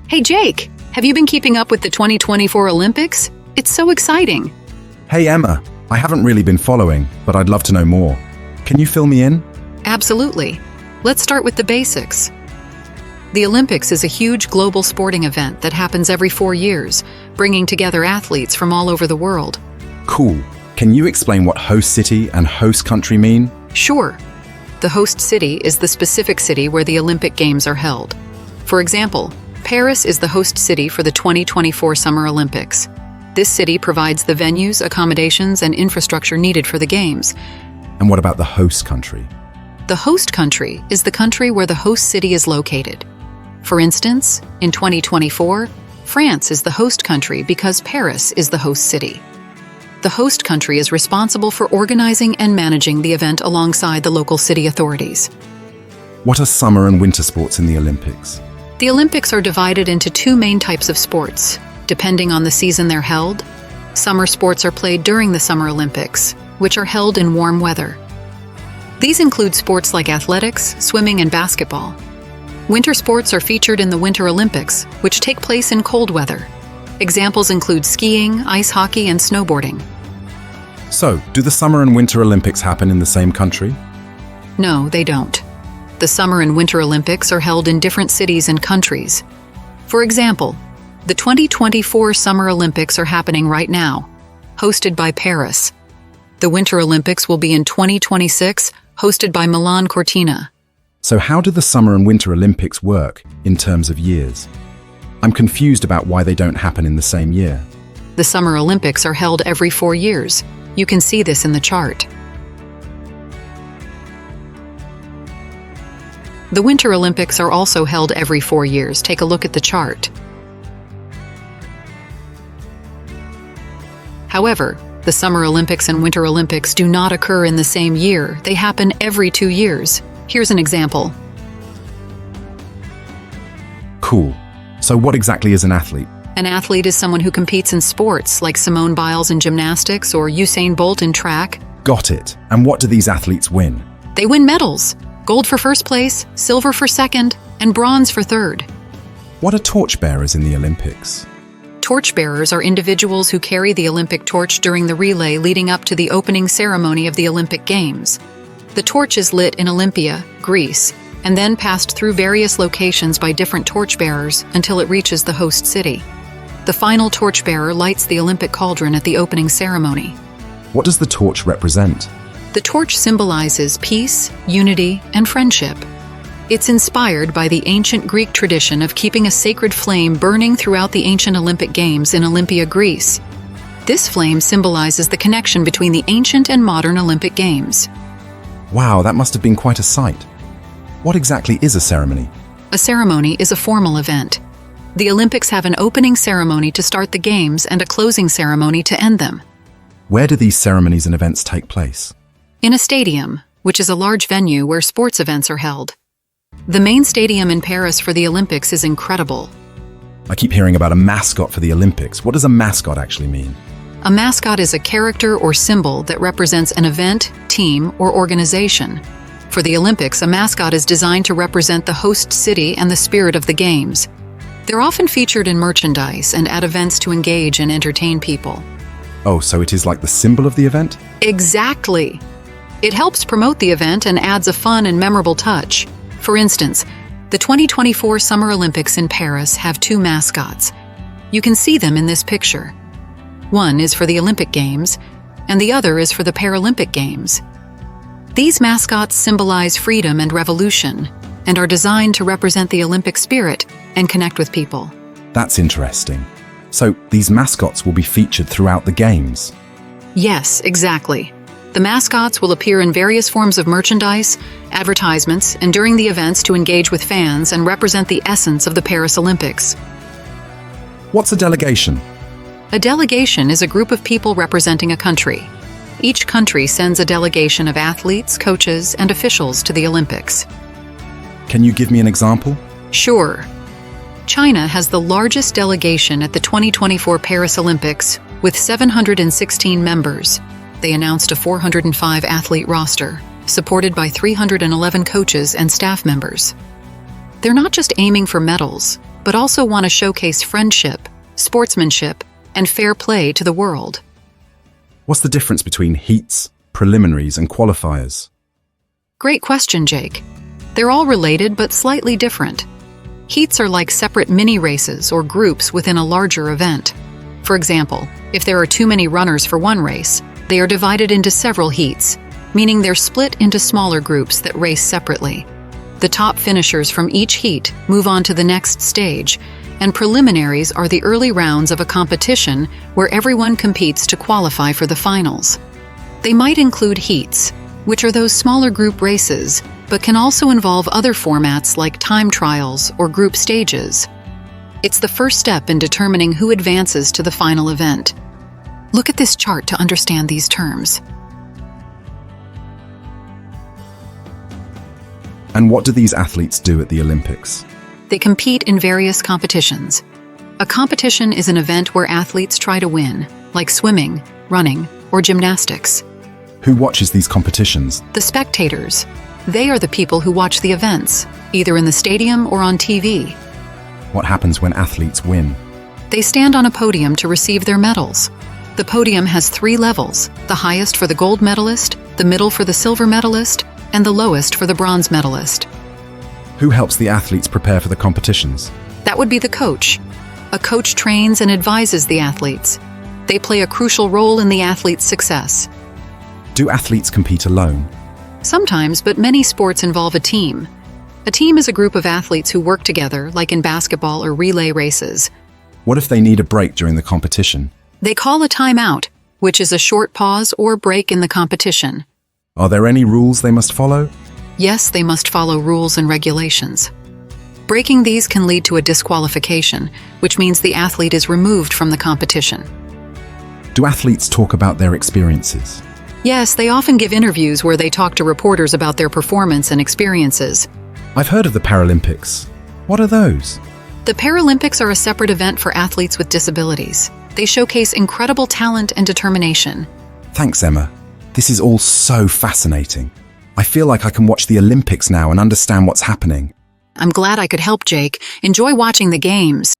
Hey Jake, have you been keeping up with the 2024 Olympics? It's so exciting. Hey Emma, I haven't really been following, but I'd love to know more. Can you fill me in? Absolutely. Let's start with the basics. The Olympics is a huge global sporting event that happens every 4 years, bringing together athletes from all over the world. Cool. Can you explain what host city and host country mean? Sure. The host city is the specific city where the Olympic Games are held. For example, Paris is the host city for the 2024 Summer Olympics. This city provides the venues, accommodations, and infrastructure needed for the Games. And what about the host country? The host country is the country where the host city is located. For instance, in 2024, France is the host country because Paris is the host city. The host country is responsible for organizing and managing the event alongside the local city authorities. What are summer and winter sports in the Olympics? The Olympics are divided into 2 main types of sports, depending on the season they're held. Summer sports are played during the Summer Olympics, which are held in warm weather. These include sports like athletics, swimming, and basketball. Winter sports are featured in the Winter Olympics, which take place in cold weather. Examples include skiing, ice hockey, and snowboarding. So, do the Summer and Winter Olympics happen in the same country? No, they don't. The Summer and Winter Olympics are held in different cities and countries. For example, the 2024 Summer Olympics are happening right now, hosted by Paris. The Winter Olympics will be in 2026, hosted by Milan Cortina. So how do the Summer and Winter Olympics work in terms of years? I'm confused about why they don't happen in the same year. The Summer Olympics are held every 4 years. You can see this in the chart. The Winter Olympics are also held every 4 years. Take a look at the chart. However, the Summer Olympics and Winter Olympics do not occur in the same year. They happen every 2 years. Here's an example. Cool. So what exactly is an athlete? An athlete is someone who competes in sports like Simone Biles in gymnastics or Usain Bolt in track. Got it. And what do these athletes win? They win medals. Gold for first place, silver for second, and bronze for third. What are torchbearers in the Olympics? Torchbearers are individuals who carry the Olympic torch during the relay leading up to the opening ceremony of the Olympic Games. The torch is lit in Olympia, Greece, and then passed through various locations by different torchbearers until it reaches the host city. The final torchbearer lights the Olympic cauldron at the opening ceremony. What does the torch represent? The torch symbolizes peace, unity, and friendship. It's inspired by the ancient Greek tradition of keeping a sacred flame burning throughout the ancient Olympic Games in Olympia, Greece. This flame symbolizes the connection between the ancient and modern Olympic Games. Wow, that must have been quite a sight. What exactly is a ceremony? A ceremony is a formal event. The Olympics have an opening ceremony to start the Games and a closing ceremony to end them. Where do these ceremonies and events take place? In a stadium, which is a large venue where sports events are held. The main stadium in Paris for the Olympics is incredible. I keep hearing about a mascot for the Olympics. What does a mascot actually mean? A mascot is a character or symbol that represents an event, team, or organization. For the Olympics, a mascot is designed to represent the host city and the spirit of the Games. They're often featured in merchandise and at events to engage and entertain people. Oh, so it is like the symbol of the event? Exactly. It helps promote the event and adds a fun and memorable touch. For instance, the 2024 Summer Olympics in Paris have 2 mascots. You can see them in this picture. One is for the Olympic Games, and the other is for the Paralympic Games. These mascots symbolize freedom and revolution, and are designed to represent the Olympic spirit and connect with people. That's interesting. So these mascots will be featured throughout the Games? Yes, exactly. The mascots will appear in various forms of merchandise, advertisements, and during the events to engage with fans and represent the essence of the Paris Olympics. What's a delegation? A delegation is a group of people representing a country. Each country sends a delegation of athletes, coaches, and officials to the Olympics. Can you give me an example? Sure. China has the largest delegation at the 2024 Paris Olympics, with 716 members. They announced a 405-athlete roster, supported by 311 coaches and staff members. They're not just aiming for medals, but also want to showcase friendship, sportsmanship, and fair play to the world. What's the difference between heats, preliminaries, and qualifiers? Great question, Jake. They're all related but slightly different. Heats are like separate mini-races or groups within a larger event. For example, if there are too many runners for one race, they are divided into several heats, meaning they're split into smaller groups that race separately. The top finishers from each heat move on to the next stage, and preliminaries are the early rounds of a competition where everyone competes to qualify for the finals. They might include heats, which are those smaller group races, but can also involve other formats like time trials or group stages. It's the first step in determining who advances to the final event. Look at this chart to understand these terms. And what do these athletes do at the Olympics? They compete in various competitions. A competition is an event where athletes try to win, like swimming, running, or gymnastics. Who watches these competitions? The spectators. They are the people who watch the events, either in the stadium or on TV. What happens when athletes win? They stand on a podium to receive their medals. The podium has 3 levels, the highest for the gold medalist, the middle for the silver medalist, and the lowest for the bronze medalist. Who helps the athletes prepare for the competitions? That would be the coach. A coach trains and advises the athletes. They play a crucial role in the athlete's success. Do athletes compete alone? Sometimes, but many sports involve a team. A team is a group of athletes who work together, like in basketball or relay races. What if they need a break during the competition? They call a timeout, which is a short pause or break in the competition. Are there any rules they must follow? Yes, they must follow rules and regulations. Breaking these can lead to a disqualification, which means the athlete is removed from the competition. Do athletes talk about their experiences? Yes, they often give interviews where they talk to reporters about their performance and experiences. I've heard of the Paralympics. What are those? The Paralympics are a separate event for athletes with disabilities. They showcase incredible talent and determination. Thanks, Emma. This is all so fascinating. I feel like I can watch the Olympics now and understand what's happening. I'm glad I could help, Jake. Enjoy watching the games.